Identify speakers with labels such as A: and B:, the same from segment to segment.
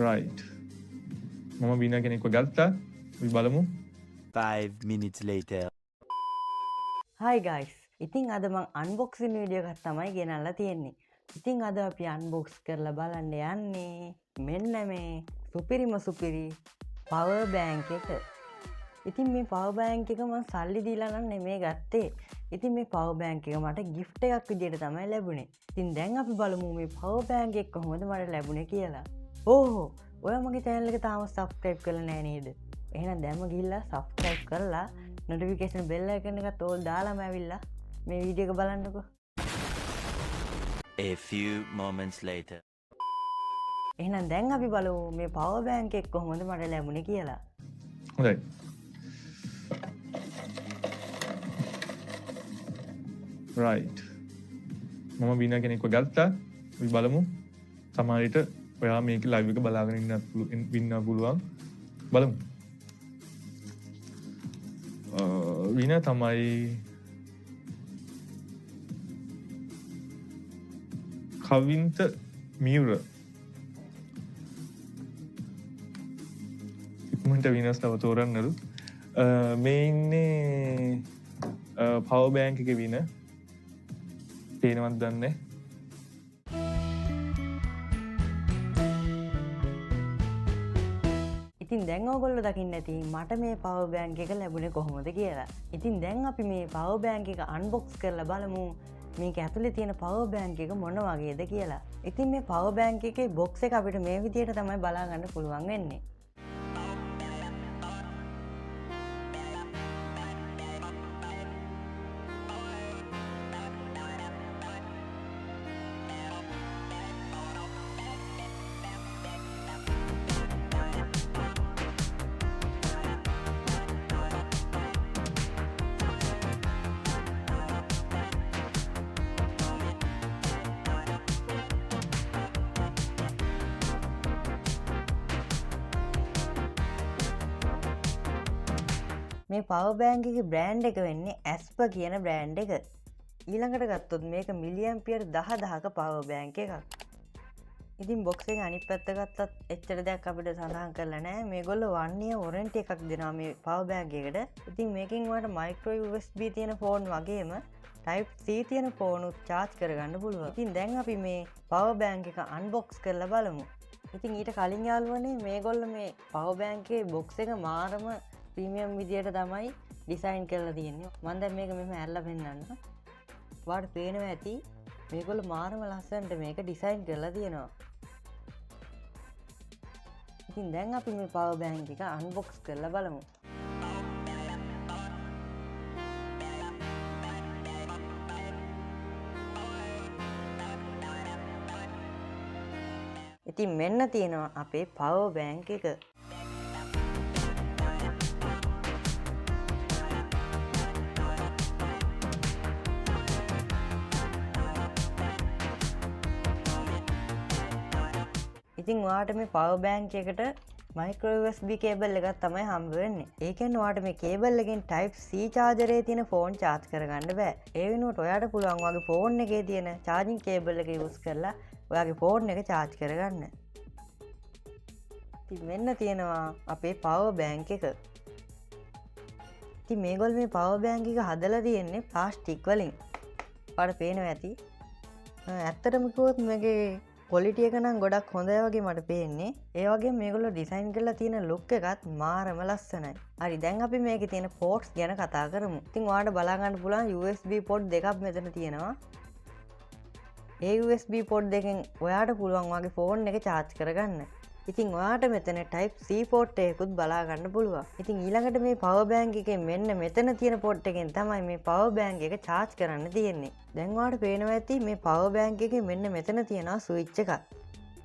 A: right මම විනා කෙනෙක්ව ගත්තා අපි බලමු
B: 5 minutes later.
C: Hi guys. ඉතින් අද මං අන්බොක්සින් වීඩියෝ එකක් තමයි ගෙනල්ලා තියෙන්නේ. ඉතින් අද අපි අන්බොක්ස් කරලා බලන්න යන්නේ මෙන්න මේ සුපිරි පවර් බෑන්ක් එක. ඉතින් මේ පවර් බෑන්ක් එක මං සල්ලි දීලා නම් නෙමෙයි ගත්තේ. ඉතින් මේ පවර් බෑන්ක් එක මට gift එකක් විදියට තමයි ලැබුණේ. ඉතින් දැන් අපි බලමු මේ පවර් බෑන්ක් එක කොහොමද මට ලැබුණේ කියලා. ඕහෝ ඔයා මගේ channel එක තාම subscribe කරලා නැහැ නේද? එහෙනම් දැන්ම ගිහිල්ලා subscribe කරලා notification bell icon එකත් ඕල් දාලාම ඇවිල්ලා මේ වීඩියෝ එක බලන්නකෝ.
B: A few moments later.
C: එහෙනම් දැන් අපි බලමු මේ power bank එක කොහොමද මට ලැබුණේ කියලා.
A: හොඳයි right මම විනා කෙනෙක්ව ගත්තා අපි බලමු සමහර විට ඔයා මේක ලයිව් එක බලාගෙන ඉන්න පුළුවන් බලමු විනා තමයි කවින්ත මියුර ඉක්මනට විනාස් තව තෝරන්නලු මේ ඉන්නේ පවර් බෑන්ක් එකේ වින පේනවද දන්නේ
C: ඉතින් දැන් ඕගොල්ලෝ දකින්න ඇති මට මේ power bank එක ලැබුණේ කොහොමද කියලා. ඉතින් දැන් අපි මේ power bank එක unbox කරලා බලමු මේක ඇතුලේ තියෙන power bank එක මොන වගේද කියලා. ඉතින් මේ power bank එකේ box එක අපිට මේ විදියට තමයි බලා ගන්න පුළුවන් වෙන්නේ. මේ power bank එකේ brand එක වෙන්නේ Asper කියන brand එක. ඊළඟට ගත්තොත් මේක milliampere 10000ක power bank එකක්. ඉතින් box එකේ අනිත් පැත්ත ගත්තත් එච්චර දෙයක් අපිට සඳහන් කරලා නැහැ. මේගොල්ලෝ 1 year warranty එකක් දෙනවා මේ power bank එකට. ඉතින් මේකෙන් ඔයාලට micro USB තියෙන phone වගේම type C තියෙන phone උත් charge කරගන්න පුළුවන්. ඉතින් දැන් අපි මේ power bank එක unbox කරලා බලමු. ඉතින් ඊට කලින් යාළුවනේ මේගොල්ලෝ මේ power bank එකේ box එක මාරම ප්‍රීමියම් විදියට තමයි ඩිසයින් කරලා තියෙන්නේ. මම දැන් මේක මෙහෙම ඇරලා පෙන්නන්න. ඔයාලට පේනවා ඇති මේගොල්ලෝ මාරම ලස්සනට මේක ඩිසයින් කරලා තියෙනවා. ඉතින් දැන් අපි මේ power bank එක unbox කරලා බලමු. ඉතින් මෙන්න තියෙනවා අපේ power bank එක. ඉතින් ඔයාට මේ power bank එකට micro USB cable එකක් තමයි හම්බ වෙන්නේ. ඒ කියන්නේ ඔයාට මේ cable එකෙන් type C charger එකේ තියෙන phone charge කරගන්න බෑ. ඒ වෙනුවට ඔයාට පුළුවන් ඔයාගේ phone එකේ තියෙන charging cable එක use කරලා ඔයාගේ phone එක charge කරගන්න. ඉතින් මෙන්න තියෙනවා අපේ power bank එක. ඉතින් මේගොල්ලෝ මේ power bank එක හදලා තියෙන්නේ plastic වලින්. ඔයාලට පේනවා ඇති. ඇත්තටම කිව්වොත් මේකේ quality එක නම් ගොඩක් හොඳයි වගේ මට පේන්නේ. ඒ වගේම මේගොල්ලෝ ඩිසයින් කරලා තියෙන look එකත් මාරම ලස්සනයි. හරි දැන් අපි මේකේ තියෙන ports ගැන කතා කරමු. ඉතින් ඔයාලට බලා ගන්න පුළුවන් USB port දෙකක් මෙතන තියෙනවා. ඒ USB port දෙකෙන් ඔයාට පුළුවන් ඔයාගේ phone එක charge කරගන්න. ඉතින් ඔයාට මෙතන type C port එකකුත් බලා ගන්න පුළුවන්. ඉතින් ඊළඟට මේ power bank එකේ මෙන්න මෙතන තියෙන port එකෙන් තමයි මේ power bank එක charge කරන්න තියෙන්නේ. දැන් ඔයාලට පේනවා ඇති මේ power bank එකේ මෙන්න මෙතන තියෙනවා switch එකක්.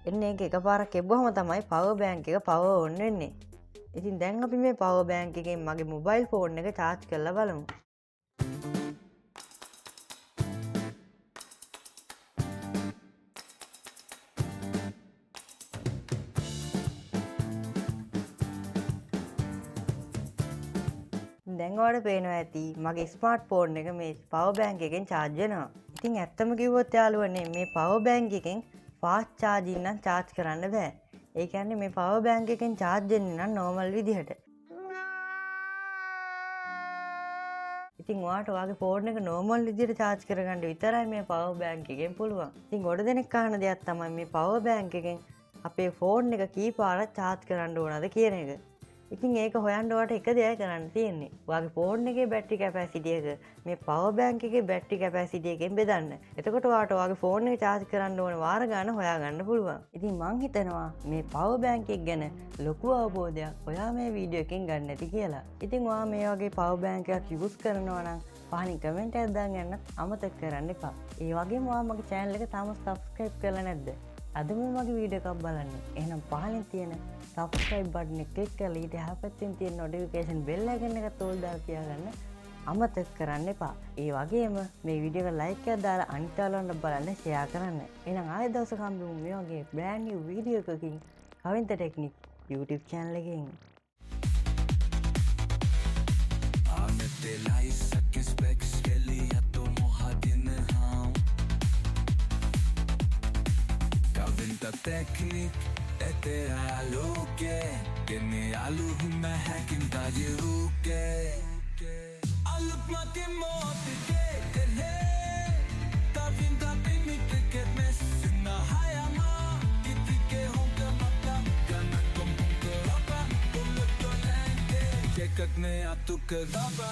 C: එන්න ඒක එකපාරක් එබ්බුවම තමයි power bank එක power on වෙන්නේ. ඉතින් දැන් අපි මේ power bank එකෙන් මගේ mobile phone එක charge කරලා බලමු. දැන් ඔයාලට පේනවා ඇති මගේ ස්මාර්ට් ෆෝන් එක මේ power bank එකෙන් charge වෙනවා. ඉතින් ඇත්තම කිව්වොත් යාළුවනේ මේ power bank එකෙන් fast charging නම් charge කරන්න බෑ. ඒ කියන්නේ මේ පවර් බෑන්ක් එකෙන් charge වෙන්නේ නම් normal විදිහට. ඉතින් ඔයාට ඔයාගේ ෆෝන් එක normal විදිහට charge කරගන්න විතරයි මේ පවර් බෑන්ක් එකෙන් පුළුවන්. ඉතින් ගොඩ දෙනෙක් අහන දෙයක් තමයි මේ පවර් බෑන්ක් එකෙන් අපේ ෆෝන් එක කී පාරක් charge කරන්න ඕනද කියන එක. ඉතින් ඒක හොයන්න ඔයාට එක දෙයයි කරන්න තියෙන්නේ. ඔයාගේ ෆෝන් එකේ බැටරි කැපැසිටි එක මේ පවර් බෑන්ක් එකේ බැටරි කැපැසිටි එකෙන් බෙදන්න. එතකොට ඔයාට ඔයාගේ ෆෝන් එක charge කරන්න ඕන වාර ගන්න හොයාගන්න පුළුවන්. ඉතින් මං හිතනවා මේ පවර් බෑන්ක් එක ගැන ලොකු අවබෝධයක් ඔයා මේ වීඩියෝ එකෙන් ගන්න ඇති කියලා. ඉතින් ඔයා මේ වගේ පවර් බෑන්ක් එකක් යූස් කරනවා නම් පහලින් කමෙන්ට් එකක් දාන්න යන්න අමතක කරන්න එපා. ඒ වගේම ඔයා මගේ channel එක තාම subscribe කරලා නැද්ද? අද මේ මගේ වීඩියෝ එකක් බලන්න. එහෙනම් පහලින් තියෙන subscribe button එක click කරලා ඊට යහපැත්තෙන් තියෙන notification bell icon එකත් all දාලා තියාගන්න අමතක කරන්න එපා. ඒ වගේම මේ වීඩියෝ එක like එකක් දාලා අනිත් අයලන්ට බලන්න share කරන්න. එහෙනම් ආයෙ දවසක හම්බෙමු මේ වගේ brand new වීඩියෝ එකකින් කවින්ත ටෙක්නික් YouTube channel එකෙන්.
D: Teknik तेरा लोके किन्ने आलू ही मैं है किंता ये रुके आलू प्लाके मौत के तेरे ताबिंदा पिमिट के मैं सुना हाया मा इतने के होंगे मता करना तुम होंगे रबा तुम तो लेंगे ये कटने आ तू कर रबा